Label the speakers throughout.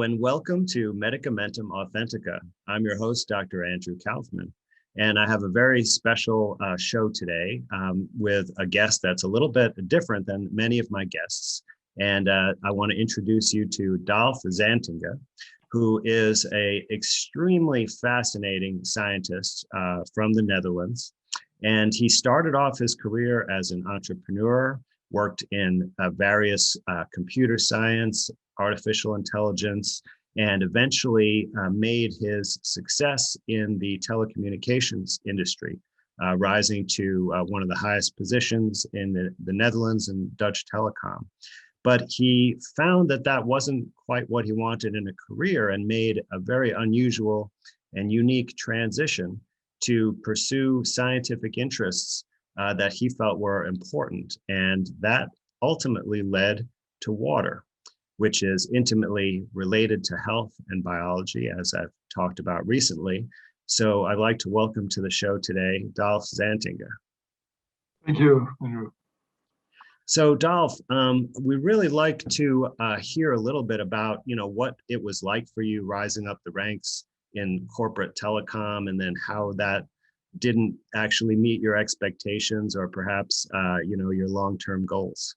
Speaker 1: Hello and welcome to Medicamentum Authentica. I'm your host, Dr. Andrew Kaufman, and I have a very special show today with a guest that's a little bit different than many of my guests. And I want to introduce you to Dolf Zantinge, who is an extremely fascinating scientist from the Netherlands. And he started off his career as an entrepreneur, worked in various computer science, artificial intelligence, and eventually made his success in the telecommunications industry, rising to one of the highest positions in the Netherlands and Dutch telecom. But he found that that wasn't quite what he wanted in a career and made a very unusual and unique transition to pursue scientific interests that he felt were important. And that ultimately led to water, which is intimately related to health and biology, as I've talked about recently. So I'd like to welcome to the show today, Dolf Zantinge.
Speaker 2: Thank you, Andrew.
Speaker 1: So Dolf, we really like to hear a little bit about, what it was like for you rising up the ranks in corporate telecom, and then how that didn't actually meet your expectations or perhaps, your long-term goals.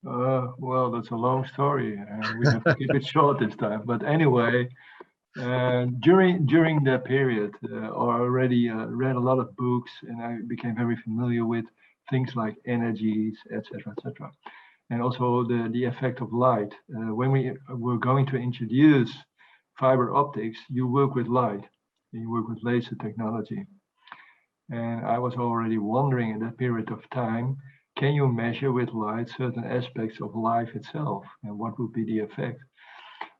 Speaker 2: Well, that's a long story, and we have to keep it short this time. But anyway, during that period, I already read a lot of books, and I became very familiar with things like energies, etc., etc., and also the effect of light. When we were going to introduce fiber optics, you work with light, and you work with laser technology. And I was already wondering in that period of time, can you measure with light certain aspects of life itself, and what would be the effect?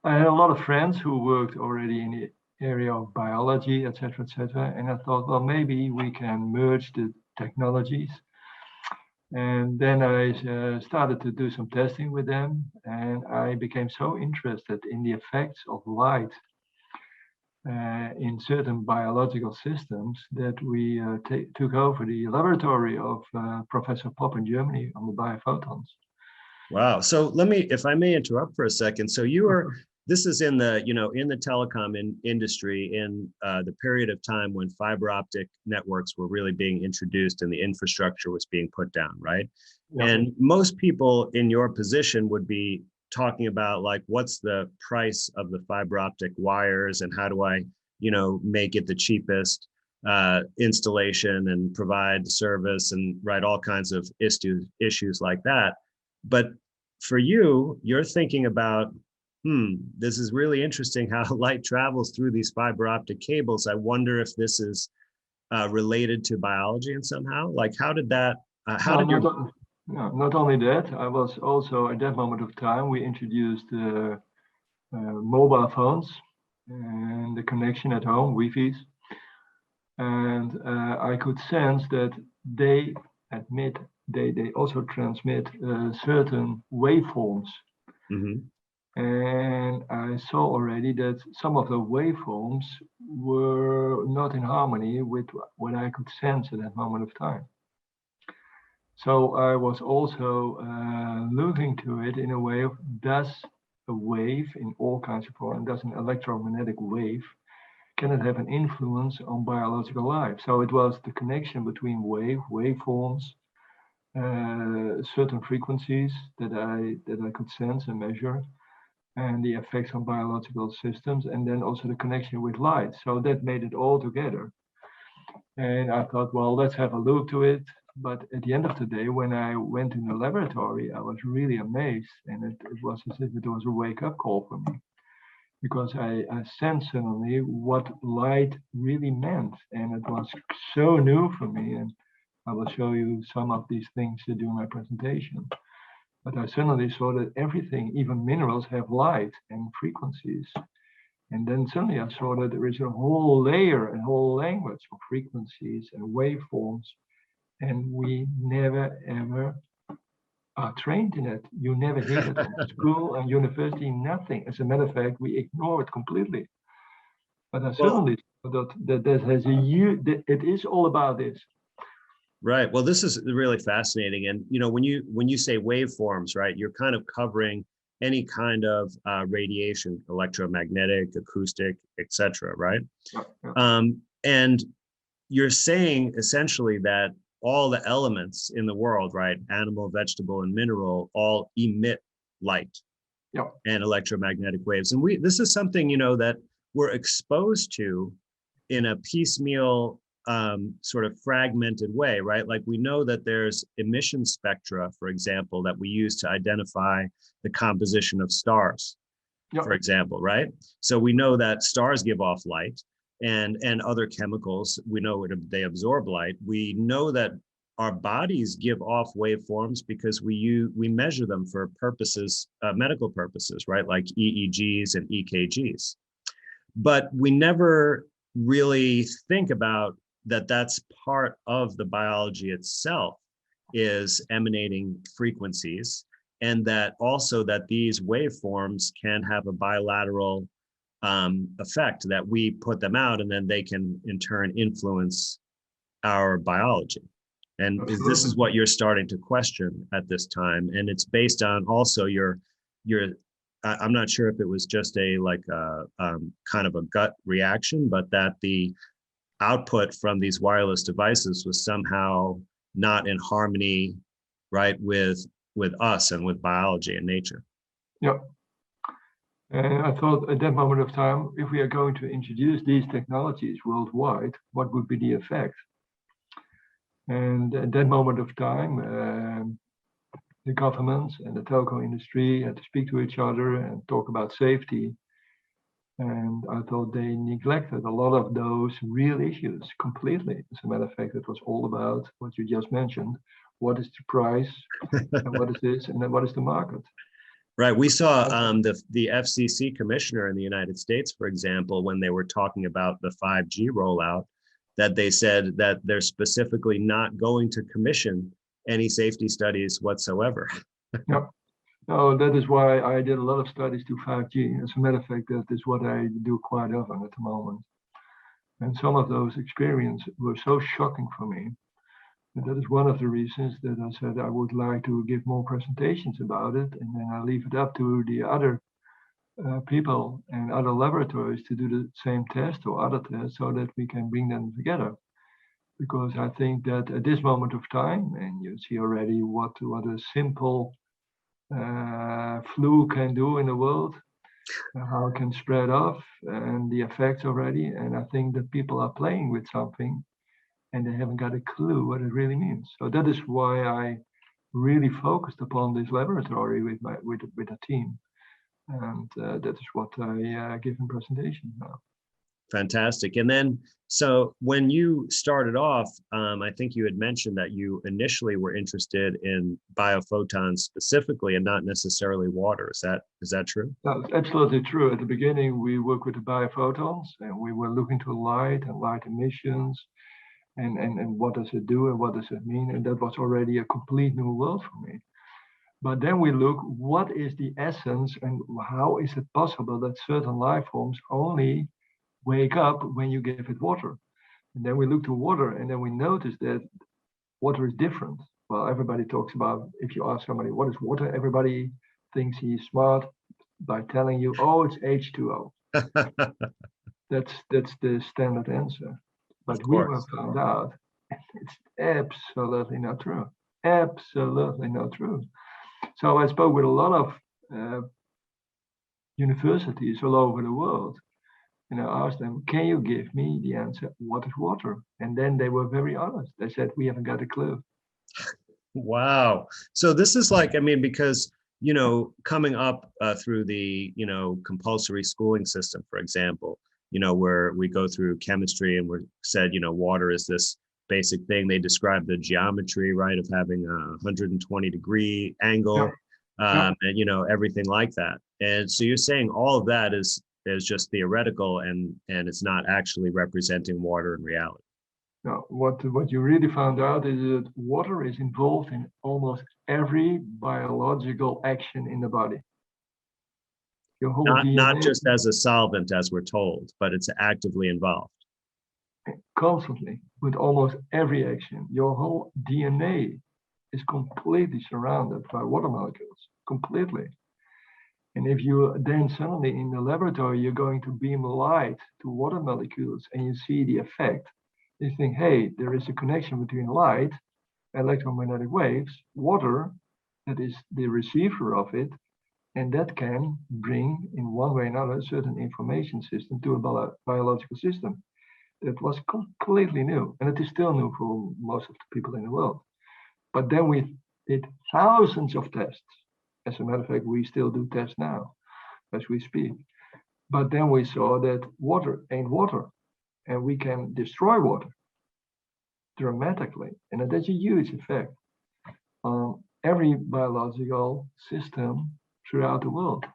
Speaker 2: I had a lot of friends who worked already in the area of biology, etc., etc., and I thought, well, maybe we can merge the technologies. And then I started to do some testing with them, and I became so interested in the effects of light in certain biological systems that we took over the laboratory of Professor Popp in Germany on the biophotons.
Speaker 1: Wow. So if I may interrupt for a second. So this is in the telecom industry in the period of time when fiber optic networks were really being introduced and the infrastructure was being put down, right? Yeah. And most people in your position would be talking about, like, what's the price of the fiber optic wires and how do I, make it the cheapest installation and provide service and all kinds of issues like that. But for you, you're thinking about, this is really interesting how light travels through these fiber optic cables. I wonder if this is related to biology in somehow. Like, how did that,
Speaker 2: not only that, I was also at that moment of time, we introduced mobile phones and the connection at home, Wi-Fi's. And I could sense that they also transmit certain waveforms.
Speaker 1: Mm-hmm.
Speaker 2: And I saw already that some of the waveforms were not in harmony with what I could sense at that moment of time. So I was also looking to it in a way of, does a wave in all kinds of forms, does an electromagnetic wave, can it have an influence on biological life? So it was the connection between waveforms, certain frequencies that I could sense and measure, and the effects on biological systems, and then also the connection with light. So that made it all together. And I thought, well, let's have a look to it. But at the end of the day, when I went in the laboratory, I was really amazed. And it was as if it was a wake-up call for me, because I sensed suddenly what light really meant. And it was so new for me. And I will show you some of these things during my presentation. But I suddenly saw that everything, even minerals, have light and frequencies. And then suddenly I saw that there is a whole layer, a whole language of frequencies and waveforms. And we never, ever are trained in it. You never hear it in school and university, nothing. As a matter of fact, we ignore it completely. But I suddenly saw that it is all about this.
Speaker 1: Right. Well, this is really fascinating. And, when you say waveforms, right, you're kind of covering any kind of radiation, electromagnetic, acoustic, etc. Right?
Speaker 2: Yeah, yeah.
Speaker 1: And you're saying essentially that all the elements in the world, right, animal, vegetable, and mineral, all emit light
Speaker 2: Yeah.
Speaker 1: and electromagnetic waves. And this is something, that we're exposed to in a piecemeal, sort of fragmented way, right? Like we know that there's emission spectra, for example, that we use to identify the composition of stars,
Speaker 2: Yeah.
Speaker 1: for example, right? So we know that stars give off light, and other chemicals, we know they absorb light. We know that our bodies give off waveforms because we measure them for purposes, medical purposes, right? Like EEGs and EKGs. But we never really think about that that's part of the biology itself, is emanating frequencies, and that also that these waveforms can have a bilateral effect, that we put them out and then they can in turn influence our biology. And this is what you're starting to question at this time. And it's based on also your I'm not sure if it was just a kind of a gut reaction, but that the output from these wireless devices was somehow not in harmony, right, with us and with biology and nature.
Speaker 2: Yeah. And I thought at that moment of time, if we are going to introduce these technologies worldwide, what would be the effect? And at that moment of time, the governments and the telco industry had to speak to each other and talk about safety. And I thought they neglected a lot of those real issues completely. As a matter of fact, it was all about what you just mentioned. What is the price? And what is this? And then what is the market?
Speaker 1: Right. We saw the FCC commissioner in the United States, for example, when they were talking about the 5G rollout, that they said that they're specifically not going to commission any safety studies whatsoever.
Speaker 2: Yeah. No, that is why I did a lot of studies to 5G. As a matter of fact, that is what I do quite often at the moment. And some of those experiences were so shocking for me. And that is one of the reasons that I said I would like to give more presentations about it. And then I leave it up to the other people and other laboratories to do the same test or other tests so that we can bring them together. Because I think that at this moment of time, and you see already what a simple flu can do in the world, how it can spread off, and the effects already. And I think that people are playing with something and they haven't got a clue what it really means. So that is why I really focused upon this laboratory with a team. And that is what I give in presentation now.
Speaker 1: Fantastic. And then, so when you started off, I think you had mentioned that you initially were interested in biophotons specifically and not necessarily water. Is that true?
Speaker 2: That's absolutely true. At the beginning, we worked with the biophotons and we were looking to light and light emissions and what does it do and what does it mean? And that was already a complete new world for me. But then we look, what is the essence and how is it possible that certain life forms only wake up when you give it water? And then we look to water and then we notice that water is different. Well, everybody talks about, if you ask somebody, what is water? Everybody thinks he's smart by telling you, oh, it's H2O. That's the standard answer. But we have found out it's absolutely not true. Absolutely not true. So I spoke with a lot of universities all over the world. And I asked them, can you give me the answer, what is water? And then they were very honest. They said, we haven't got a clue.
Speaker 1: Wow. So this is like, I mean, because, coming up through the, compulsory schooling system, for example, where we go through chemistry and we're said, water is this basic thing. They describe the geometry, right, of having a 120-degree angle, and, everything like that. And so you're saying all of that is just theoretical and it's not actually representing water in reality.
Speaker 2: Now, what you really found out is that water is involved in almost every biological action in the body. Your whole DNA,
Speaker 1: not just as a solvent, as we're told, but it's actively involved.
Speaker 2: Constantly, with almost every action. Your whole DNA is completely surrounded by water molecules, completely. And if you then suddenly in the laboratory, you're going to beam light to water molecules and you see the effect, you think, hey, there is a connection between light, electromagnetic waves, water, that is the receiver of it, and that can bring in one way or another a certain information system to a biological system. That was completely new, and it is still new for most of the people in the world. But then we did thousands of tests. As a matter of fact, we still do tests now as we speak. But then we saw that water ain't water, and we can destroy water dramatically. And that's a huge effect on every biological system throughout the world.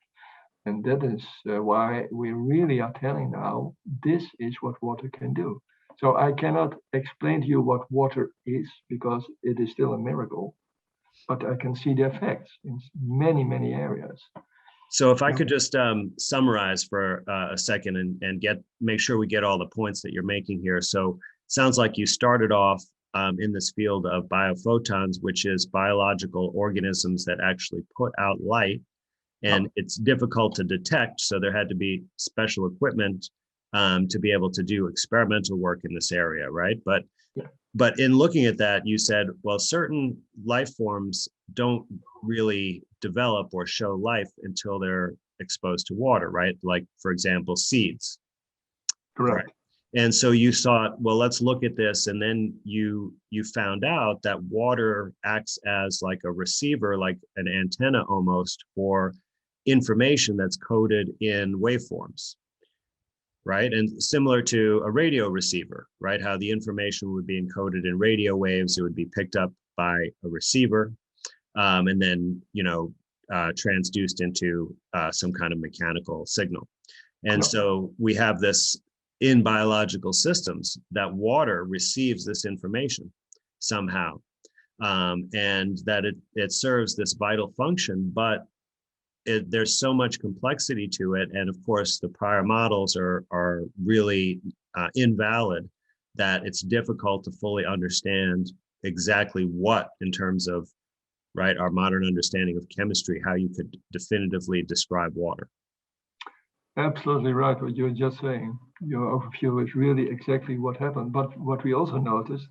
Speaker 2: And that is why we really are telling now, this is what water can do. So I cannot explain to you what water is because it is still a miracle, but I can see the effects in many, many areas.
Speaker 1: So if I could just summarize for a second and make sure we get all the points that you're making here. So it sounds like you started off in this field of biophotons, which is biological organisms that actually put out light, and it's difficult to detect. So there had to be special equipment to be able to do experimental work in this area, right? But in looking at that, you said, well, certain life forms don't really develop or show life until they're exposed to water, right? Like, for example, seeds.
Speaker 2: Correct.
Speaker 1: And so you thought, well, let's look at this. And then you found out that water acts as like a receiver, like an antenna almost, for information that's coded in waveforms, right? And similar to a radio receiver, right? How the information would be encoded in radio waves, it would be picked up by a receiver, and then, transduced into some kind of mechanical signal. And so we have this in biological systems, that water receives this information somehow, and that it serves this vital function, but there's so much complexity to it. And of course, the prior models are really invalid, that it's difficult to fully understand exactly what, in terms of, right, our modern understanding of chemistry, how you could definitively describe water.
Speaker 2: Absolutely right, what you're just saying. Your overview is really exactly what happened. But what we also noticed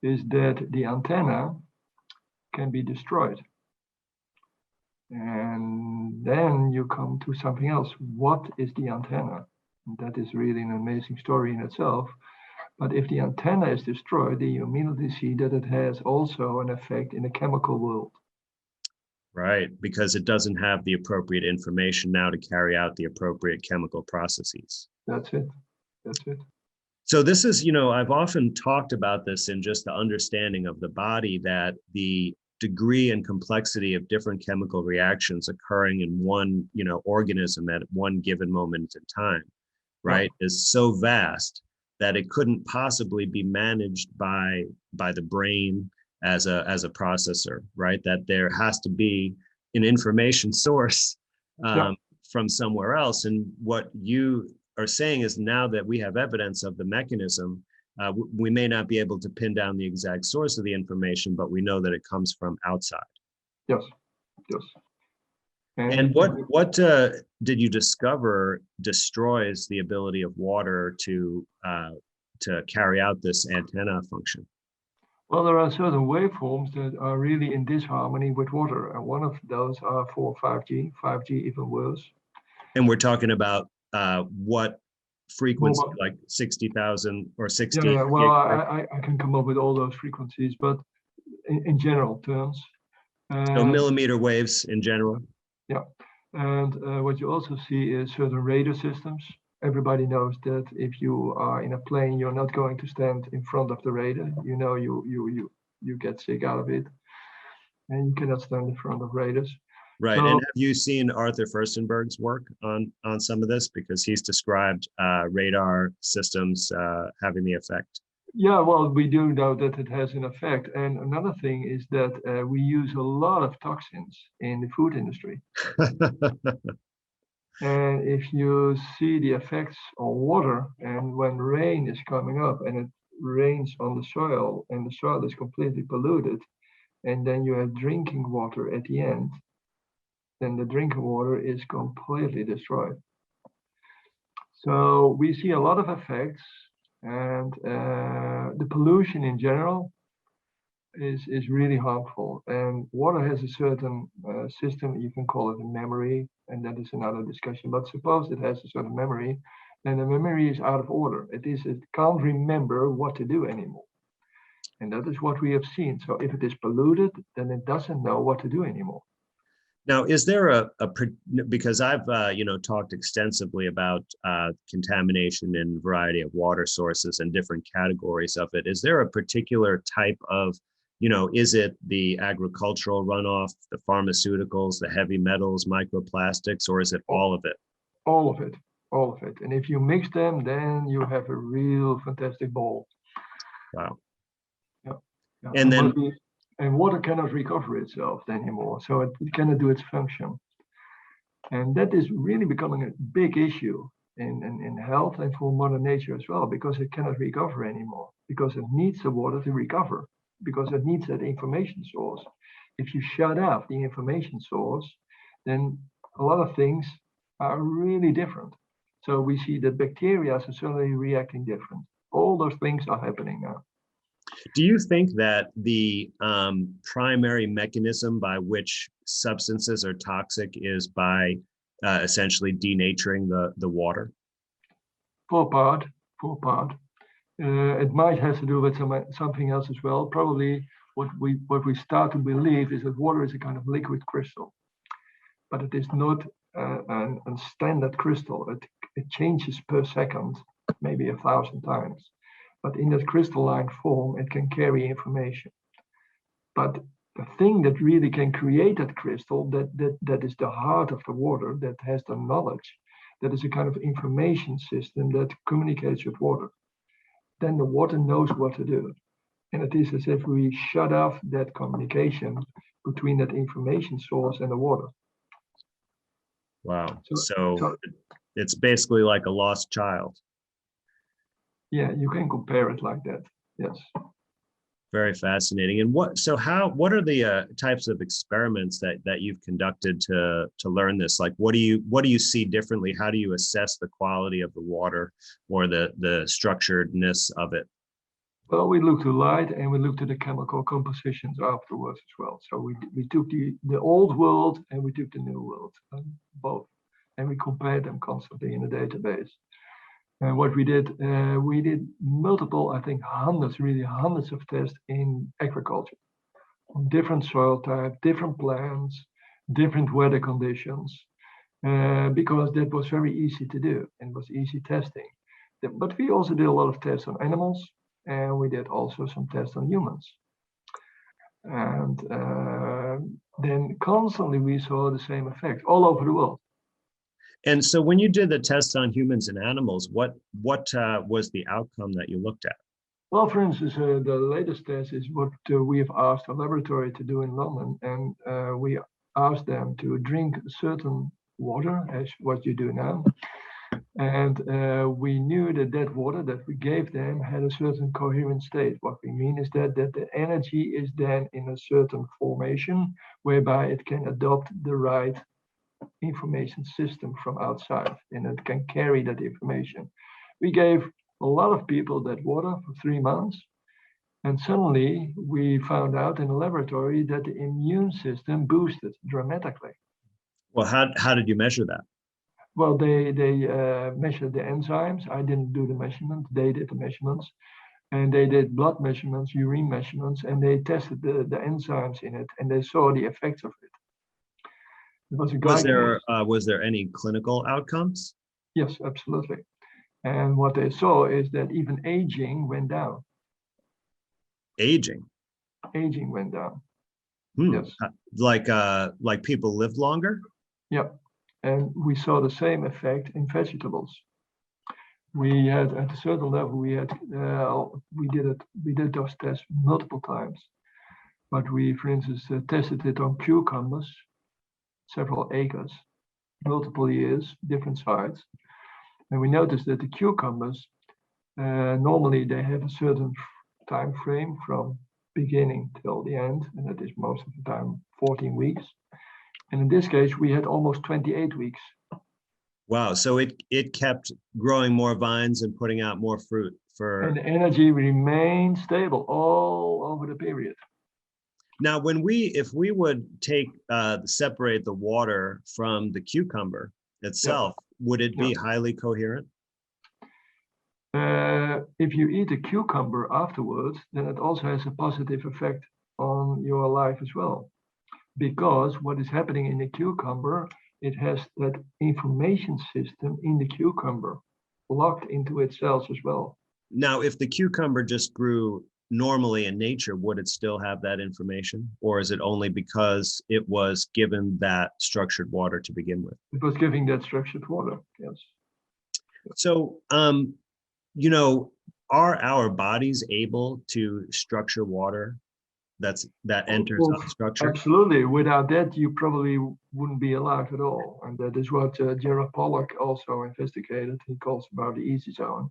Speaker 2: is that the antenna can be destroyed. And then you come to something else. What is the antenna? And that is really an amazing story in itself. But if the antenna is destroyed, then you immediately see that it has also an effect in the chemical world.
Speaker 1: Right, because it doesn't have the appropriate information now to carry out the appropriate chemical processes.
Speaker 2: That's it. That's it.
Speaker 1: So this is, I've often talked about this in just the understanding of the body, that the degree and complexity of different chemical reactions occurring in one, organism at one given moment in time, right, is so vast that it couldn't possibly be managed by the brain as a processor, right? That there has to be an information source from somewhere else. And what you are saying is, now that we have evidence of the mechanism, we may not be able to pin down the exact source of the information, but we know that it comes from outside.
Speaker 2: Yes, yes.
Speaker 1: And what did you discover destroys the ability of water to carry out this antenna function?
Speaker 2: Well, there are certain waveforms that are really in disharmony with water, and one of those are for 5G, 5G even worse.
Speaker 1: And we're talking about what frequency, like 60,000 or 60?
Speaker 2: Yeah, well, I can come up with all those frequencies, but in general terms.
Speaker 1: So millimeter waves in general?
Speaker 2: Yeah, and what you also see is certain radar systems. Everybody knows that if you are in a plane, you're not going to stand in front of the radar. You get sick out of it, and you cannot stand in front of radars.
Speaker 1: Right. So, and have you seen Arthur Furstenberg's work on some of this? Because he's described radar systems having the effect.
Speaker 2: Yeah, well, we do know that it has an effect. And another thing is that we use a lot of toxins in the food industry. And if you see the effects on water, and when rain is coming up and it rains on the soil and the soil is completely polluted, and then you have drinking water at the end, then the drinking water is completely destroyed. So we see a lot of effects, and the pollution in general is really harmful. And water has a certain system, you can call it a memory, and that is another discussion. But suppose it has a certain memory, and the memory is out of order. It can't remember what to do anymore. And that is what we have seen. So if it is polluted, then it doesn't know what to do anymore.
Speaker 1: Now, is there because I've talked extensively about contamination in a variety of water sources and different categories of it. Is there a particular type of, is it the agricultural runoff, the pharmaceuticals, the heavy metals, microplastics, or is it all of it?
Speaker 2: All of it, all of it. And if you mix them, then you have a real fantastic bowl.
Speaker 1: Wow.
Speaker 2: Yeah.
Speaker 1: And then.
Speaker 2: And water cannot recover itself anymore, so it cannot do its function. And that is really becoming a big issue in health and for Mother Nature as well, because it cannot recover anymore, because it needs the water to recover, because it needs that information source. If you shut off the information source, then a lot of things are really different. So we see that bacteria are certainly reacting different. All those things are happening now.
Speaker 1: Do you think that the primary mechanism by which substances are toxic is by essentially denaturing the water?
Speaker 2: For part. It might have to do with something else as well. Probably what we start to believe is that water is a kind of liquid crystal, but it is not a standard crystal. It changes per second, maybe 1,000 times. But in that crystalline form, it can carry information. But the thing that really can create that crystal, that is the heart of the water, that has the knowledge, that is a kind of information system that communicates with water. Then the water knows what to do. And it is as if we shut off that communication between that information source and the water.
Speaker 1: Wow. So it's basically like a lost child.
Speaker 2: Yeah, you can compare it like that. Yes.
Speaker 1: Very fascinating. And what are the types of experiments that you've conducted to learn this? Like, what do you see differently? How do you assess the quality of the water or the structuredness of it?
Speaker 2: Well, we looked to light and we looked at the chemical compositions afterwards as well. So we took the old world and we took the new world, both, and we compared them constantly in the database. And what we did multiple, I think hundreds of tests in agriculture on different soil types, different plants, different weather conditions, because that was very easy to do and was easy testing. But we also did a lot of tests on animals, and we did also some tests on humans. And then constantly we saw the same effect all over the world.
Speaker 1: And so when you did the tests on humans and animals, what was the outcome that you looked at?
Speaker 2: Well, for instance, the latest test is what we have asked a laboratory to do in London. And we asked them to drink certain water, as what you do now. And we knew that water that we gave them had a certain coherent state. What we mean is that the energy is then in a certain formation, whereby it can adopt the right information system from outside, and it can carry that information. We gave a lot of people that water for 3 months, and suddenly we found out in the laboratory that the immune system boosted dramatically.
Speaker 1: Well, how did you measure that?
Speaker 2: Well, they measured the enzymes. I didn't do the measurement. They did the measurements, and they did blood measurements, urine measurements, and they tested the enzymes in it, and they saw the effects of it.
Speaker 1: Was there any clinical outcomes?
Speaker 2: Yes, absolutely. And what they saw is that even aging went down.
Speaker 1: Aging
Speaker 2: Went down.
Speaker 1: Yes. Like people lived longer?
Speaker 2: Yeah. And we saw the same effect in vegetables. We had at a certain level, we did those tests multiple times. But we, for instance, tested it on cucumbers, several acres, multiple years, different sites. And we noticed that the cucumbers, normally they have a certain time frame from beginning till the end, and that is most of the time 14 weeks. And in this case, we had almost 28 weeks.
Speaker 1: Wow. So it kept growing more vines and putting out more fruit for.
Speaker 2: And the energy remained stable all over the period.
Speaker 1: Now, if we would take separate the water from the cucumber itself, would it be highly coherent?
Speaker 2: If you eat a cucumber afterwards, then it also has a positive effect on your life as well. Because what is happening in the cucumber, it has that information system in the cucumber locked into its cells as well.
Speaker 1: Now, if the cucumber just grew normally in nature, would it still have that information? Or is it only because it was given that structured water to begin with?
Speaker 2: It was giving that structured water, yes.
Speaker 1: So, are our bodies able to structure water that enters unstructured?
Speaker 2: Absolutely. Without that, you probably wouldn't be alive at all. And that is what Gerard Pollack also investigated. He calls about the easy zone.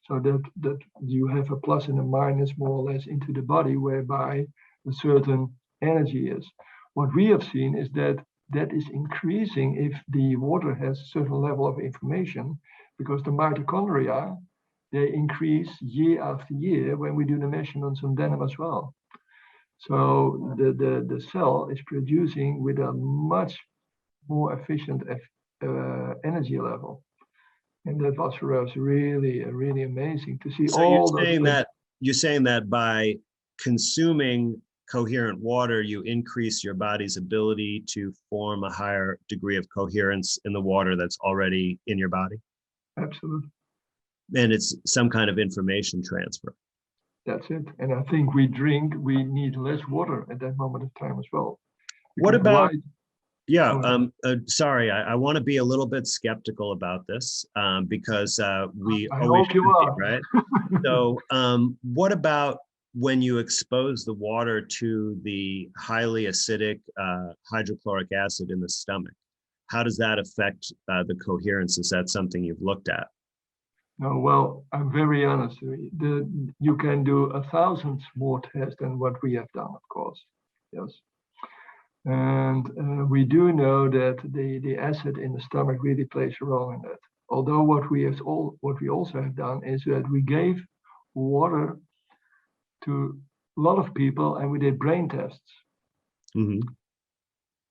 Speaker 2: So that you have a plus and a minus more or less into the body, whereby a certain energy is. What we have seen is that is increasing if the water has a certain level of information, because the mitochondria, they increase year after year when we do the measurements on them as well. So the cell is producing with a much more efficient energy level. And that was for us really amazing to see.
Speaker 1: So you're saying that by consuming coherent water, you increase your body's ability to form a higher degree of coherence in the water that's already in your body?
Speaker 2: Absolutely.
Speaker 1: And it's some kind of information transfer.
Speaker 2: That's it. And I think we need less water at that moment of time as well.
Speaker 1: What about, sorry, I want to be a little bit skeptical about this because we always should be, right? So what about when you expose the water to the highly acidic hydrochloric acid in the stomach? How does that affect the coherence? Is that something you've looked at?
Speaker 2: No, well, I'm very honest. You can do 1,000 more tests than what we have done, of course. Yes. And we do know that the acid in the stomach really plays a role in that. Although what we also have done is that we gave water to a lot of people and we did brain tests.
Speaker 1: Mm-hmm.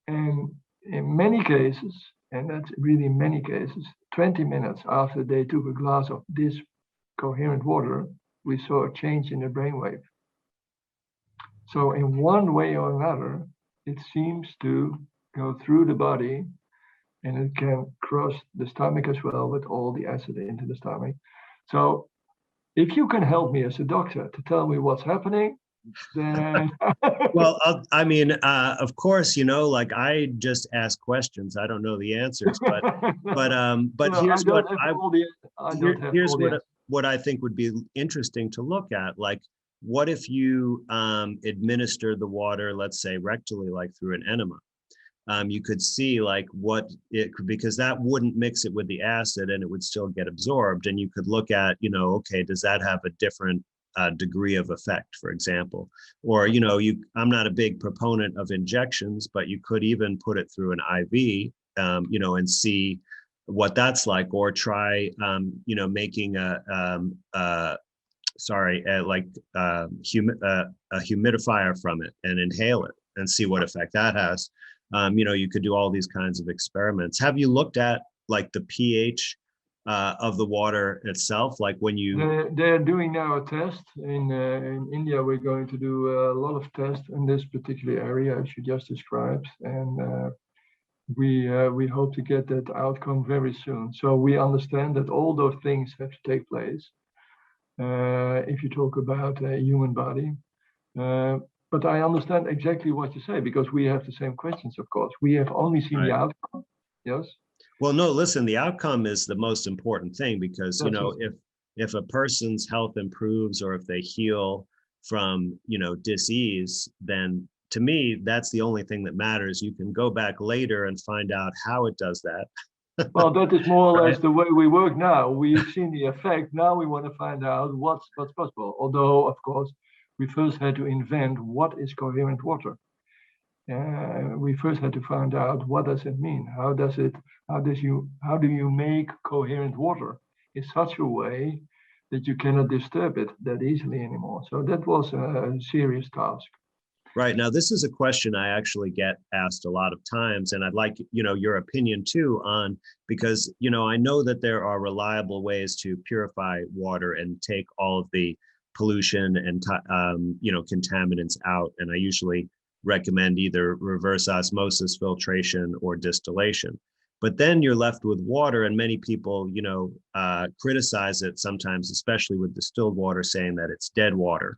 Speaker 2: And in many cases, and that's really many cases, 20 minutes after they took a glass of this coherent water, we saw a change in the brainwave. So in one way or another, it seems to go through the body and it can cross the stomach as well with all the acid into the stomach. So if you can help me as a doctor to tell me what's happening, then
Speaker 1: well, of course, like I just ask questions. I don't know the answers, but no, here's what I think would be interesting to look at. Like, what if you administer the water, let's say rectally, like through an enema? You could see like because that wouldn't mix it with the acid and it would still get absorbed. And you could look at, okay, does that have a different degree of effect, for example? Or, I'm not a big proponent of injections, but you could even put it through an IV, and see what that's like, or try, making a humidifier from it and inhale it and see what effect that has. You could do all these kinds of experiments. Have you looked at like the pH of the water itself? Like when
Speaker 2: they're doing now a test in India. We're going to do a lot of tests in this particular area as you just described, and we hope to get that outcome very soon. So we understand that all those things have to take place if you talk about a human body. But I understand exactly what you say, because we have the same questions, of course. We have only seen the outcome. Yes.
Speaker 1: Well, no, listen, the outcome is the most important thing, because, if a person's health improves or if they heal from, disease, then to me, that's the only thing that matters. You can go back later and find out how it does that.
Speaker 2: Well, that is more or less the way we work now. We've seen the effect. Now we want to find out what's possible. Although, of course, we first had to invent what is coherent water. we first had to find out what does it mean. How do you make coherent water in such a way that you cannot disturb it that easily anymore? So that was a serious task.
Speaker 1: Right. Now, this is a question I actually get asked a lot of times, and I'd like, your opinion too on, because, I know that there are reliable ways to purify water and take all of the pollution and, contaminants out. And I usually recommend either reverse osmosis filtration or distillation. But then you're left with water, and many people, criticize it sometimes, especially with distilled water, saying that it's dead water.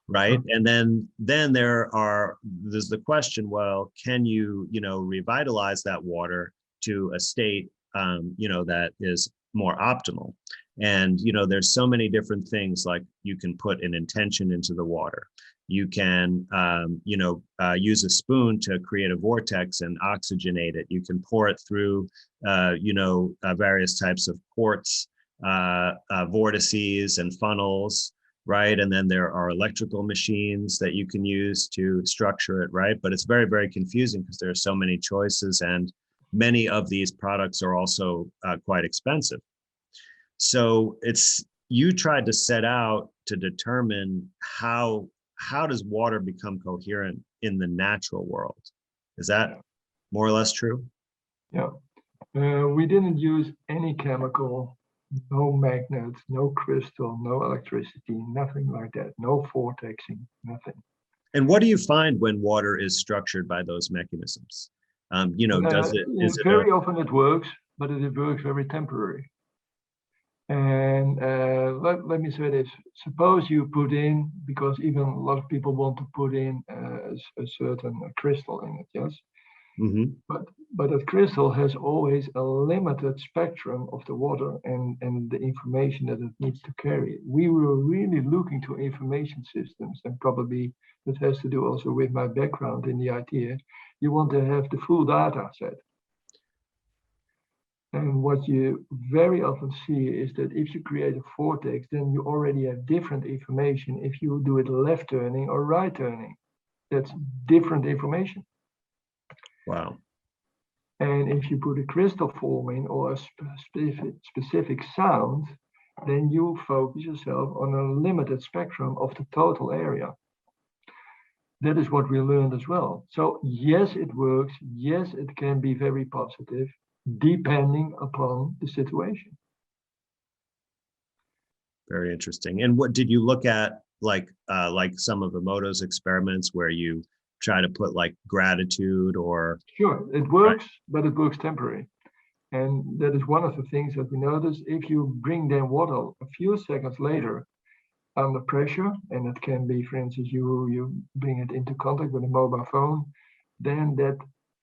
Speaker 1: Right. And then there's the question, well, can you, revitalize that water to a state, that is more optimal? And, there's so many different things, like you can put an intention into the water. You can, use a spoon to create a vortex and oxygenate it. You can pour it through, various types of ports, vortices and funnels. Right. And then there are electrical machines that you can use to structure it. Right. But it's very, very confusing because there are so many choices, and many of these products are also quite expensive. So you tried to set out to determine how does water become coherent in the natural world? Is that more or less true?
Speaker 2: Yeah. We didn't use any chemical. No magnets, no crystal, no electricity, nothing like that. No vortexing, nothing.
Speaker 1: And what do you find when water is structured by those mechanisms?
Speaker 2: Very often it works, but it works very temporary. And let me say this. Suppose you put in, because even a lot of people want to put in a certain crystal in it, yes?
Speaker 1: Mm-hmm.
Speaker 2: But that crystal has always a limited spectrum of the water and the information that it needs to carry. We were really looking to information systems, and probably that has to do also with my background in the IT. You want to have the full data set. And what you very often see is that if you create a vortex, then you already have different information if you do it left turning or right turning. That's different information.
Speaker 1: Wow.
Speaker 2: And if you put a crystal form in or a specific sound, then you focus yourself on a limited spectrum of the total area. That is what we learned as well. So yes, it works. Yes, it can be very positive, depending upon the situation.
Speaker 1: Very interesting. And what did you look at, like some of Emoto's experiments where you try to put like gratitude or?
Speaker 2: Sure, it works, but it works temporary. And that is one of the things that we notice. If you bring them water a few seconds later under pressure, and it can be, for instance, you bring it into contact with a mobile phone, then that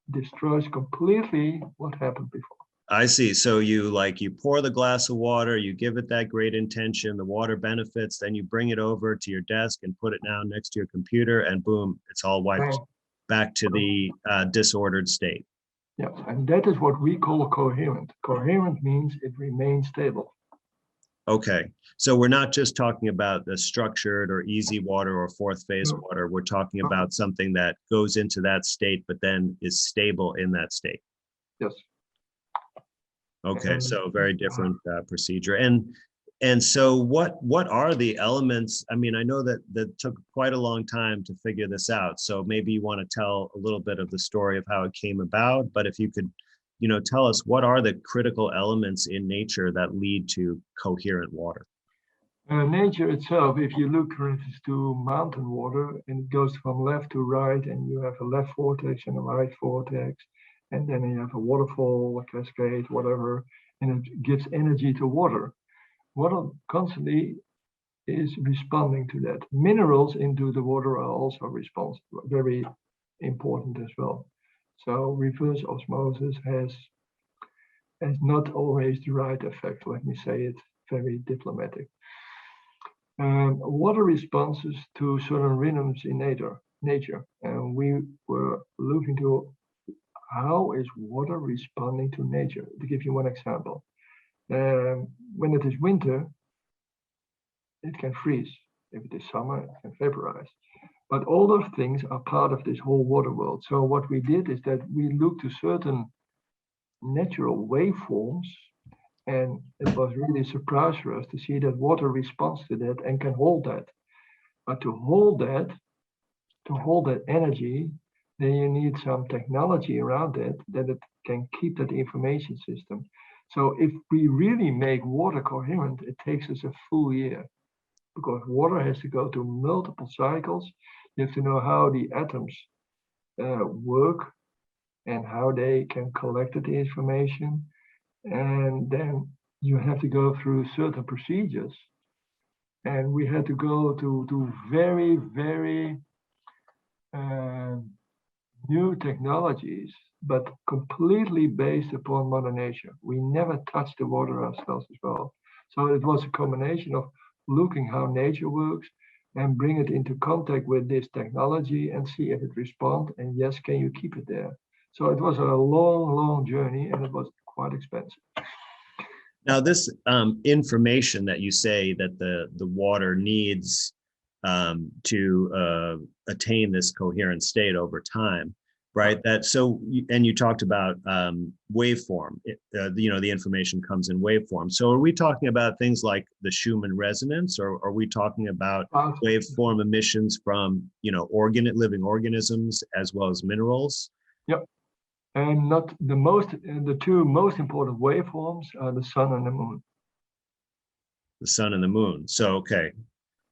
Speaker 2: destroys completely what happened before.
Speaker 1: I see. So you pour the glass of water, you give it that great intention, the water benefits, then you bring it over to your desk and put it now next to your computer, and boom, it's all wiped back to the disordered state.
Speaker 2: Yes, and that is what we call coherent. Coherent means it remains stable.
Speaker 1: Okay, so we're not just talking about the structured or easy water or fourth phase water. We're talking about something that goes into that state, but then is stable in that state.
Speaker 2: Yes.
Speaker 1: Okay, so very different procedure. And so what are the elements? I mean, I know that took quite a long time to figure this out. So maybe you want to tell a little bit of the story of how it came about, but if you could, tell us what are the critical elements in nature that lead to coherent water?
Speaker 2: Nature itself, if you look, for instance, to mountain water, and it goes from left to right, and you have a left vortex and a right vortex, and then you have a waterfall, a cascade, whatever, and it gives energy to water. Water constantly is responding to that. Minerals into the water are also responsible, very important as well. So reverse osmosis has not always the right effect. Let me say it very diplomatic. Water responses to certain rhythms in nature, and we were looking to how is water responding to nature. To give you one example, when it is winter, it can freeze. If it is summer, it can vaporize. But all those things are part of this whole water world. So what we did is that we looked to certain natural waveforms, and it was really a surprise for us to see that water responds to that and can hold that. But to hold that energy, then you need some technology around it that it can keep that information system. So if we really make water coherent, it takes us a full year, because water has to go through multiple cycles. You have to know how the atoms work and how they can collect the information. And then you have to go through certain procedures. And we had to go to very, very new technologies, but completely based upon Mother Nature. We never touched the water ourselves as well. So it was a combination of looking how nature works and bring it into contact with this technology and see if it responds. And yes, can you keep it there? So it was a long, long journey, and it was quite expensive.
Speaker 1: Now, this information that you say that the water needs to attain this coherent state over time, right? That so, and you talked about waveform. The information comes in waveform. So, are we talking about things like the Schumann resonance, or are we talking about waveform emissions from living organisms as well as minerals?
Speaker 2: Yep. And not the two most important waveforms are the sun and the moon.
Speaker 1: The sun and the moon. So, okay.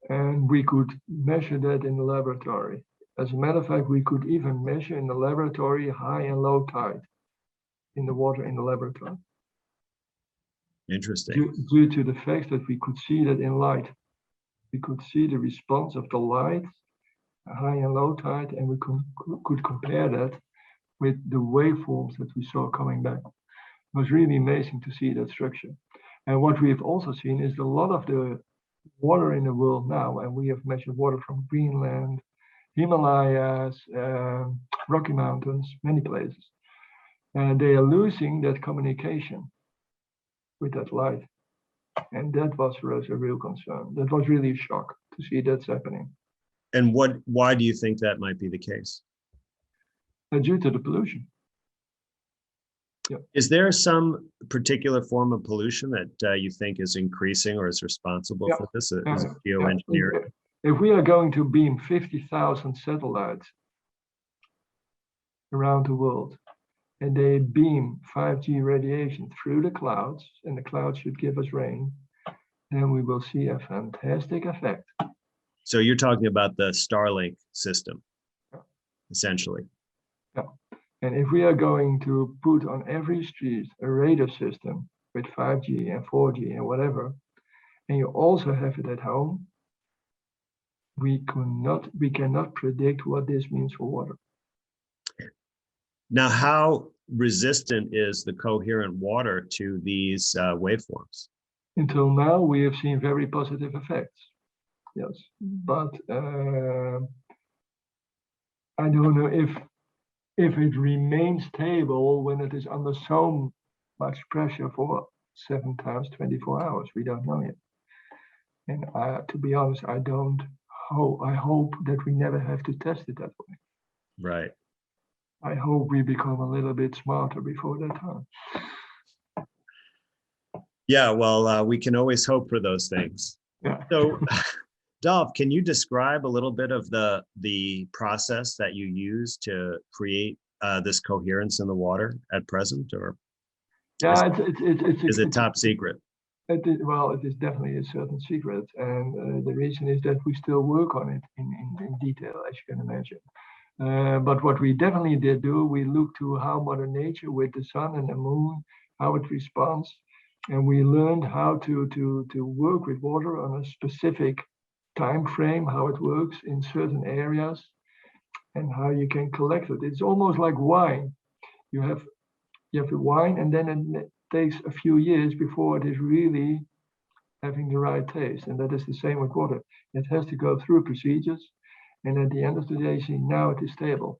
Speaker 2: And we could measure that in the laboratory. As a matter of fact, we could even measure in the laboratory high and low tide in the water in the laboratory.
Speaker 1: Interesting.
Speaker 2: Due to the fact that we could see that in light. We could see the response of the light, high and low tide, and we could compare that with the waveforms that we saw coming back. It was really amazing to see that structure. And what we've also seen is a lot of the water in the world now, and we have measured water from Greenland, Himalayas, Rocky Mountains, many places. And they are losing that communication with that light. And that was for us a real concern. That was really a shock to see that's happening.
Speaker 1: And why do you think that might be the case?
Speaker 2: Due to the pollution. Yeah.
Speaker 1: Is there some particular form of pollution that you think is increasing or is responsible for this? Is it geoengineering?
Speaker 2: If we are going to beam 50,000 satellites around the world, and they beam 5G radiation through the clouds, and the clouds should give us rain, then we will see a fantastic effect.
Speaker 1: So you're talking about the Starlink system, essentially.
Speaker 2: Yeah. And if we are going to put on every street a radar system with 5G and 4G and whatever, and you also have it at home, we cannot predict what this means for water.
Speaker 1: Now, how resistant is the coherent water to these waveforms?
Speaker 2: Until now, we have seen very positive effects. Yes, but I don't know if it remains stable when it is under so much pressure for 7 times 24 hours. We don't know yet. And to be honest, I hope that we never have to test it that way.
Speaker 1: Right.
Speaker 2: I hope we become a little bit smarter before that time.
Speaker 1: Yeah, well, we can always hope for those things.
Speaker 2: Yeah.
Speaker 1: So, Dolf, can you describe a little bit of the process that you use to create this coherence in the water at present, or
Speaker 2: yeah,
Speaker 1: is it top secret?
Speaker 2: Well, it is definitely a certain secret, and the reason is that we still work on it in detail, as you can imagine. But what we definitely did do, we looked to how Mother Nature with the sun and the moon, how it responds, and we learned how to work with water on a specific time frame, how it works in certain areas, and how you can collect it. It's almost like wine. You have the wine, and then it takes a few years before it is really having the right taste. And that is the same with water. It has to go through procedures, and at the end of the day, see, now it is stable.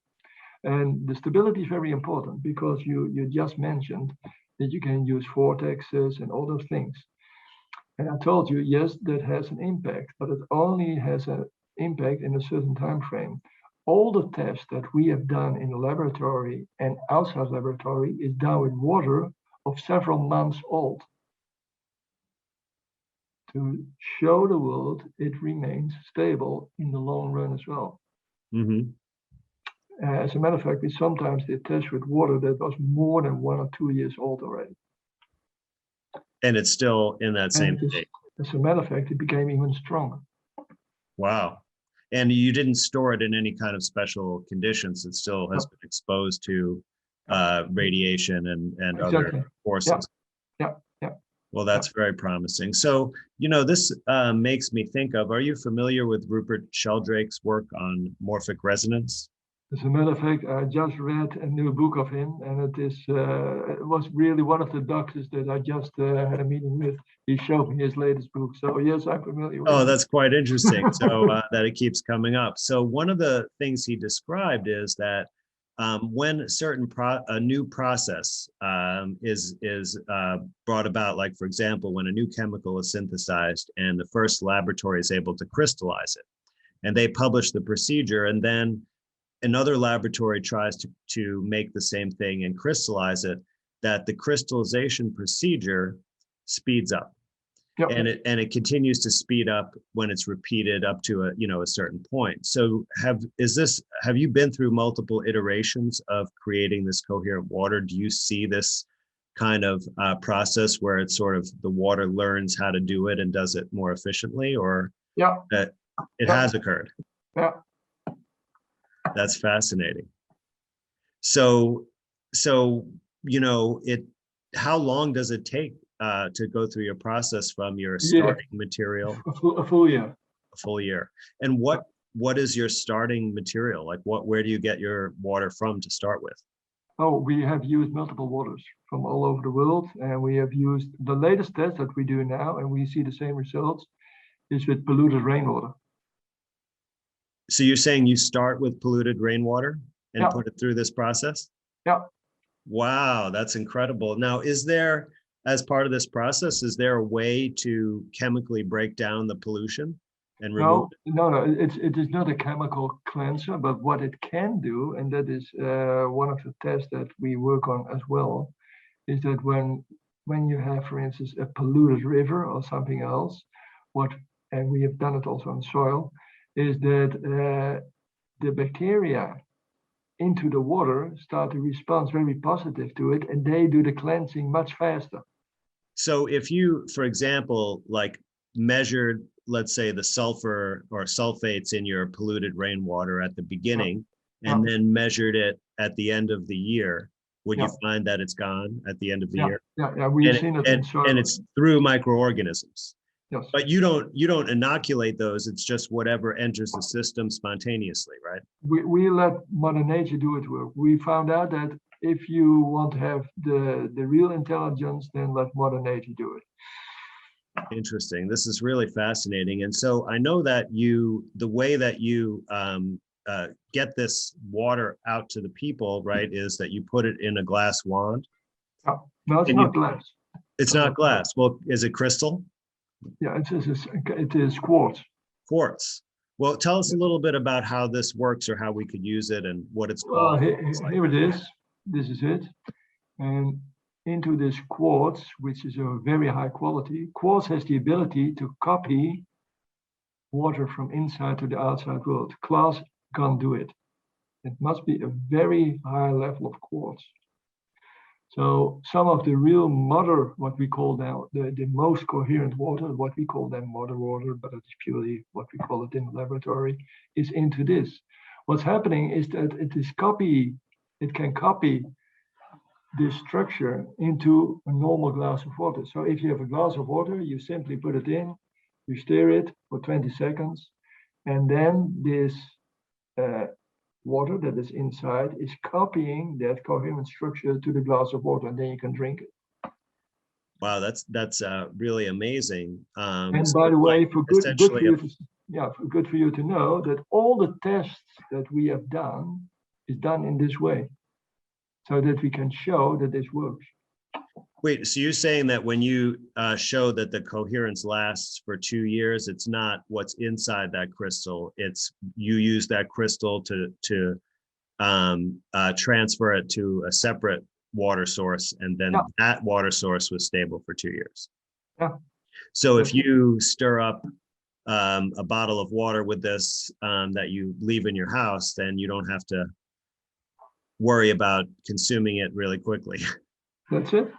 Speaker 2: And the stability is very important, because you just mentioned that you can use vortexes and all those things. And I told you, yes, that has an impact, but it only has an impact in a certain time frame. All the tests that we have done in the laboratory and outside laboratory is done with water of several months old. To show the world it remains stable in the long run as well.
Speaker 1: Mm-hmm.
Speaker 2: As a matter of fact, we sometimes did tests with water that was more than 1 or 2 years old already.
Speaker 1: And it's still in that same state.
Speaker 2: As a matter of fact, it became even stronger.
Speaker 1: Wow. And you didn't store it in any kind of special conditions. It still has been exposed to radiation and
Speaker 2: Exactly.
Speaker 1: other forces.
Speaker 2: Yeah.
Speaker 1: Well, that's very promising. So, this makes me think of, are you familiar with Rupert Sheldrake's work on morphic resonance?
Speaker 2: As a matter of fact, I just read a new book of him, and it was really one of the doctors that I just had a meeting with. He showed me his latest book. So yes, I'm familiar with it.
Speaker 1: Oh, that's quite interesting. So that it keeps coming up. So one of the things he described is that when a new process is brought about, like for example, when a new chemical is synthesized and the first laboratory is able to crystallize it, and they publish the procedure, and then another laboratory tries to make the same thing and crystallize it, that the crystallization procedure speeds up. Yep. And it continues to speed up when it's repeated up to a certain point. So have you been through multiple iterations of creating this coherent water? Do you see this kind of process where it's sort of the water learns how to do it and does it more efficiently, or that it has occurred?
Speaker 2: Yeah.
Speaker 1: That's fascinating. So how long does it take to go through your process from your starting material?
Speaker 2: A full year.
Speaker 1: A full year. And what is your starting material? Like where do you get your water from to start with?
Speaker 2: Oh, we have used multiple waters from all over the world, and we have used the latest test that we do now, and we see the same results, is with polluted rainwater.
Speaker 1: So you're saying you start with polluted rainwater and put it through this process?
Speaker 2: Yeah.
Speaker 1: Wow, that's incredible. Now, as part of this process, is there a way to chemically break down the pollution and remove it?
Speaker 2: No. It is not a chemical cleanser, but what it can do, and that is one of the tests that we work on as well, is that when you have, for instance, a polluted river or something else, and we have done it also on soil, is that the bacteria into the water start to respond very positive to it, and they do the cleansing much faster.
Speaker 1: So if you, for example, like measured, let's say the sulfur or sulfates in your polluted rainwater at the beginning, and then measured it at the end of the year, would you find that it's gone at the end of the year?
Speaker 2: Yeah, we've seen it in soil.
Speaker 1: And it's through microorganisms.
Speaker 2: Yes.
Speaker 1: But you don't inoculate those. It's just whatever enters the system spontaneously, right?
Speaker 2: We let Mother Nature do its work. We found out that if you want to have the real intelligence, then let Mother Nature do it.
Speaker 1: Interesting. This is really fascinating. And so I know that the way that you get this water out to the people, right, is that you put it in a glass wand.
Speaker 2: No, it's not glass.
Speaker 1: It's not glass. Well, is it crystal?
Speaker 2: Yeah, it is quartz.
Speaker 1: Quartz. Well, tell us a little bit about how this works or how we could use it and what it's called.
Speaker 2: Here it is. This is it. And into this quartz, which is a very high quality, quartz has the ability to copy water from inside to the outside world. Glass can't do it. It must be a very high level of quartz. So some of the real mother, what we call now the most coherent water, what we call them mother water, but it's purely what we call it in the laboratory, is into this. What's happening is that it can copy this structure into a normal glass of water. So if you have a glass of water, you simply put it in, you stir it for 20 seconds, and then this water that is inside is copying that coherent structure to the glass of water, and then you can drink it.
Speaker 1: Wow, that's really amazing.
Speaker 2: And by the way, good for you to know that all the tests that we have done is done in this way, so that we can show that this works.
Speaker 1: Wait, so you're saying that when you show that the coherence lasts for 2 years, it's not what's inside that crystal, it's you use that crystal to transfer it to a separate water source, and then
Speaker 2: Yeah,
Speaker 1: that water source was stable for 2 years.
Speaker 2: yeah.
Speaker 1: So if
Speaker 2: That's it.
Speaker 1: you stir up a bottle of water with this that you leave in your house, then you don't have to worry about consuming it really quickly.
Speaker 2: That's it.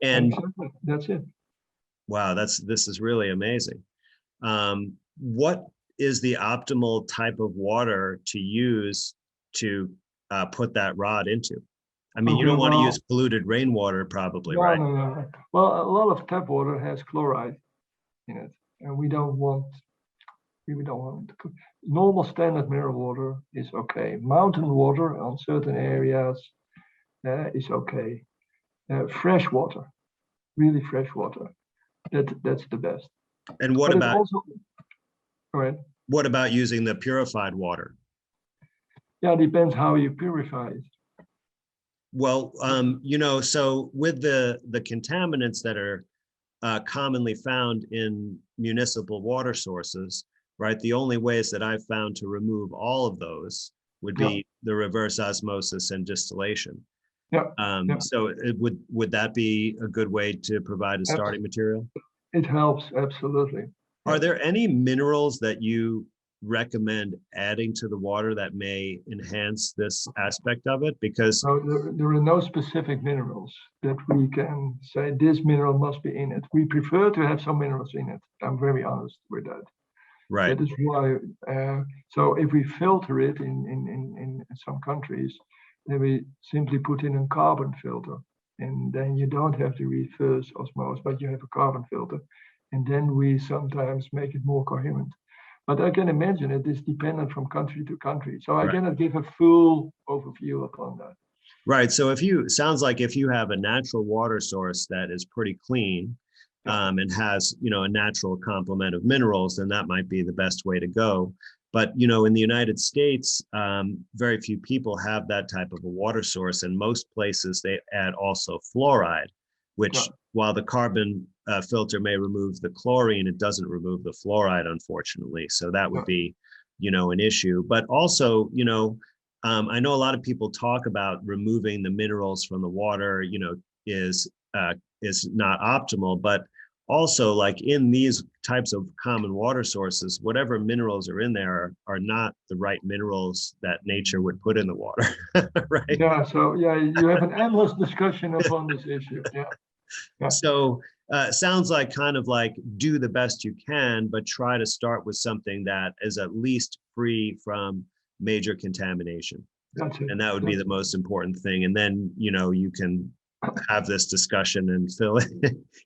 Speaker 1: And
Speaker 2: Exactly. That's it.
Speaker 1: wow, this is really amazing. What is the optimal type of water to use to put that rod into? I mean, you
Speaker 2: Okay,
Speaker 1: don't want to
Speaker 2: well,
Speaker 1: use polluted rainwater, probably,
Speaker 2: no,
Speaker 1: right?
Speaker 2: no, no, no. Well, a lot of tap water has chloride in it, and we don't want normal standard mineral water is okay. Mountain water on certain areas is okay. Fresh water, really fresh water, that's the best.
Speaker 1: And
Speaker 2: But it also, all right,
Speaker 1: what about using the purified water?
Speaker 2: yeah, depends how you purify it.
Speaker 1: Well, so with the contaminants that are commonly found in municipal water sources, right? The only ways that I've found to remove all of those would
Speaker 2: Yeah,
Speaker 1: be the reverse osmosis and distillation.
Speaker 2: yeah, yeah.
Speaker 1: So would that be a good way to provide a starting material?
Speaker 2: It helps absolutely.
Speaker 1: Are
Speaker 2: Yeah.
Speaker 1: there any minerals that you recommend adding to the water that may enhance this aspect of it? Because
Speaker 2: So there are no specific minerals that we can say this mineral must be in it. We prefer to have some minerals in it. I'm very honest with that.
Speaker 1: right,
Speaker 2: That is why. So if we filter it in some countries, then we simply put in a carbon filter, and then you don't have the reverse osmosis, but you have a carbon filter, and then we sometimes make it more coherent. But I can imagine it is dependent from country to country. So I
Speaker 1: right.
Speaker 2: cannot give a full overview upon that.
Speaker 1: Right. So sounds like if you have a natural water source that is pretty clean,
Speaker 2: Yeah,
Speaker 1: and has, a natural complement of minerals, then that might be the best way to go. But, in the United States, very few people have that type of a water source. And most places they add also fluoride,
Speaker 2: yeah,
Speaker 1: which while the carbon filter may remove the chlorine, it doesn't remove the fluoride, unfortunately. So that would
Speaker 2: yeah,
Speaker 1: be, an issue. But also, I know a lot of people talk about removing the minerals from the water, is not optimal, but also like in these types of common water sources, whatever minerals are in there are not the right minerals that nature would put in the water, right?
Speaker 2: yeah. So yeah, you have an endless discussion upon this issue. Yeah, yeah,
Speaker 1: So sounds like kind of like do the best you can, but try to start with something that is at least free from major contamination.
Speaker 2: that's it.
Speaker 1: And that would be
Speaker 2: That's
Speaker 1: the most important thing. And then, you can have this discussion and fill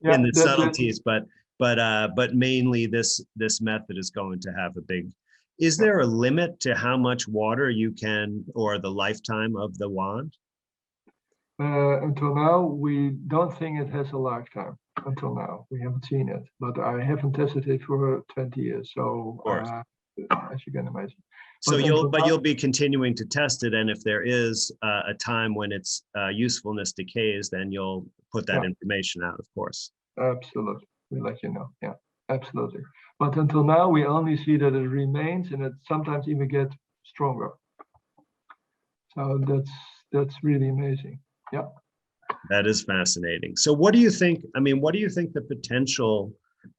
Speaker 2: yeah,
Speaker 1: in the
Speaker 2: that
Speaker 1: subtleties, but mainly this method is going to have a big. Is
Speaker 2: yeah.
Speaker 1: there a limit to how much water you can, or the lifetime of the wand?
Speaker 2: Until now, we don't think it has a lifetime. Until now, we haven't seen it, but I haven't tested it for 20 years. So,
Speaker 1: Of course.
Speaker 2: as you can imagine,
Speaker 1: So
Speaker 2: but until now,
Speaker 1: you'll be continuing to test it, and if there is a time when its usefulness decays, then you'll put that
Speaker 2: yeah,
Speaker 1: information out, of course.
Speaker 2: absolutely, we let you know. Yeah, absolutely. But until now, we only see that it remains, and it sometimes even gets stronger. So that's really amazing. Yeah.
Speaker 1: That is fascinating. So what do you think? I mean, what do you think the potential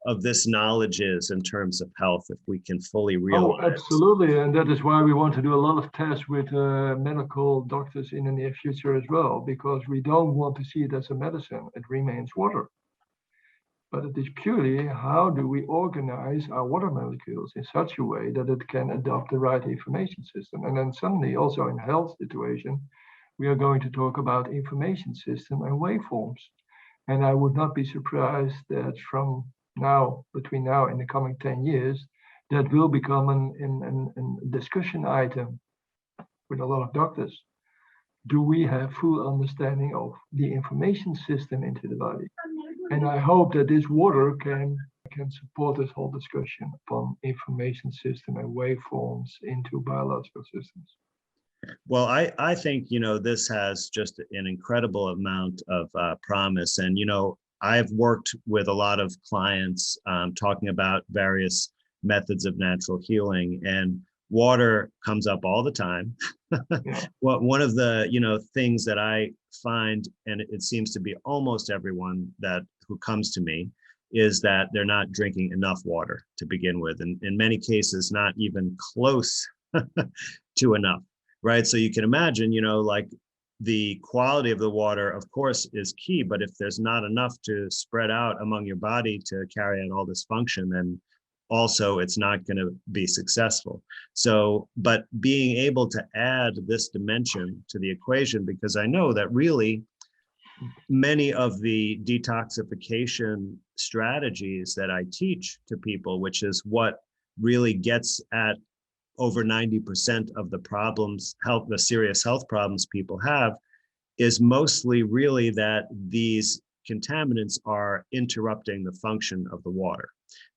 Speaker 1: of this knowledge is in terms of health if we can fully
Speaker 2: Oh,
Speaker 1: realize?
Speaker 2: absolutely. And that is why we want to do a lot of tests with medical doctors in the near future as well, because we don't want to see it as a medicine. It remains water. But it is purely how do we organize our water molecules in such a way that it can adopt the right information system. And then suddenly also in health situation, we are going to talk about information system and waveforms. And I would not be surprised that from now, between now and the coming 10 years, that will become a discussion item with a lot of doctors. Do we have full understanding of the information system into the body? And I hope that this water can support this whole discussion upon information system and waveforms into biological systems.
Speaker 1: Well, I think, this has just an incredible amount of promise. And, I've worked with a lot of clients talking about various methods of natural healing, and water comes up all the time.
Speaker 2: Yeah.
Speaker 1: Well, one of the, things that I find, and it seems to be almost everyone who comes to me, is that they're not drinking enough water to begin with. And in many cases, not even close to enough. Right. So you can imagine, like the quality of the water, of course, is key. But if there's not enough to spread out among your body to carry out all this function, then also it's not going to be successful. So, but being able to add this dimension to the equation, because I know that really many of the detoxification strategies that I teach to people, which is what really gets at over 90% of the problems, the serious health problems people have, is mostly really that these contaminants are interrupting the function of the water.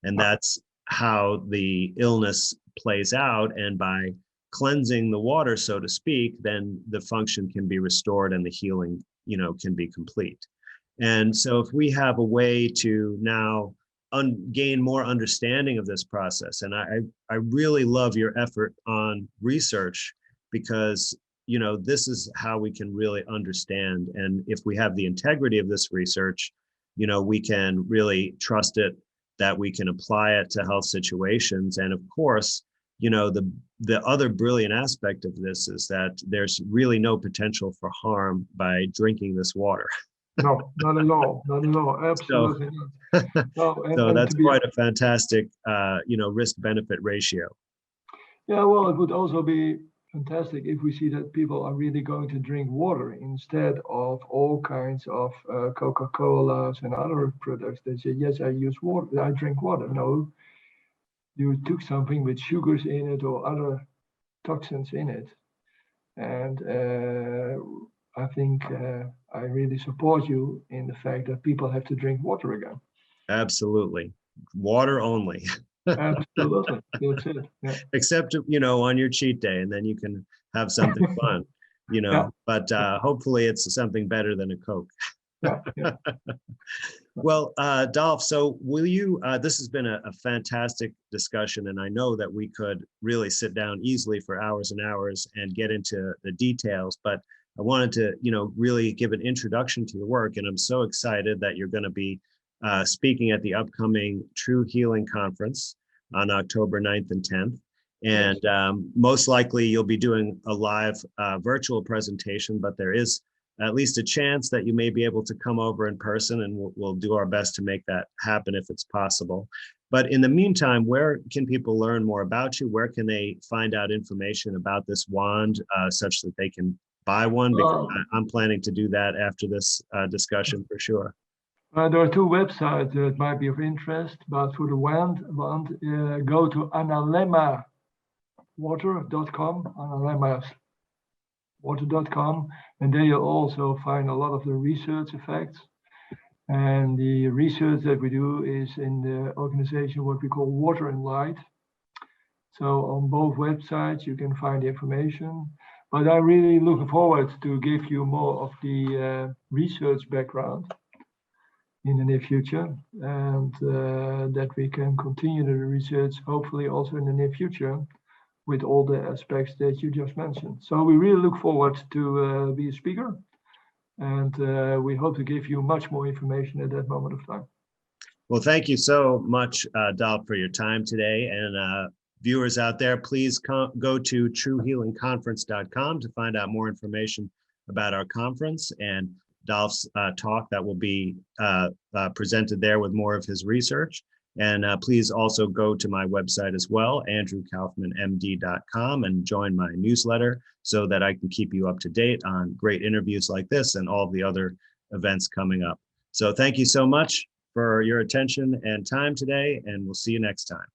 Speaker 1: And that's how the illness plays out. And by cleansing the water, so to speak, then the function can be restored and the healing, can be complete. And so if we have a way to now gain more understanding of this process. And I really love your effort on research, because, this is how we can really understand. And if we have the integrity of this research, we can really trust it, that we can apply it to health situations. And of course, the other brilliant aspect of this is that there's really no potential for harm by drinking this water.
Speaker 2: No, not at all. Not at all. Absolutely not. No,
Speaker 1: So
Speaker 2: and
Speaker 1: that's
Speaker 2: to be,
Speaker 1: quite a fantastic, risk-benefit ratio.
Speaker 2: yeah, well, it would also be fantastic if we see that people are really going to drink water instead of all kinds of Coca-Colas and other products. They say, yes, I use water, I drink water. No, you took something with sugars in it or other toxins in it. And I think I really support you in the fact that people have to drink water again.
Speaker 1: Absolutely. Water only.
Speaker 2: Absolutely. That's it. Yeah.
Speaker 1: Except, on your cheat day, and then you can have something fun,
Speaker 2: Yeah.
Speaker 1: but hopefully it's something better than a Coke.
Speaker 2: Yeah. Yeah.
Speaker 1: Well, Dolf, so will you, this has been a fantastic discussion, and I know that we could really sit down easily for hours and hours and get into the details, but I wanted to, really give an introduction to your work. And I'm so excited that you're going to be speaking at the upcoming True Healing Conference on October 9th and 10th. And most likely you'll be doing a live virtual presentation, but there is at least a chance that you may be able to come over in person, and we'll do our best to make that happen if it's possible. But in the meantime, where can people learn more about you? Where can they find out information about this wand such that they can buy one? Because I'm planning to do that after this discussion for sure.
Speaker 2: There are two websites that might be of interest, but for the wand, go to analemawater.com, analemawater.com, and there you'll also find a lot of the research effects. And the research that we do is in the organization what we call Water and Light. So on both websites you can find the information. But I'm really looking forward to give you more of the research background in the near future, and that we can continue the research hopefully also in the near future with all the aspects that you just mentioned. So we really look forward to be a speaker, and we hope to give you much more information at that moment of time.
Speaker 1: Well, thank you so much, Dolf, for your time today. And viewers out there, please go to truehealingconference.com to find out more information about our conference and Dolf's talk that will be presented there with more of his research. And please also go to my website as well, andrewkaufmanmd.com, and join my newsletter so that I can keep you up to date on great interviews like this and all of the other events coming up. So thank you so much for your attention and time today, and we'll see you next time.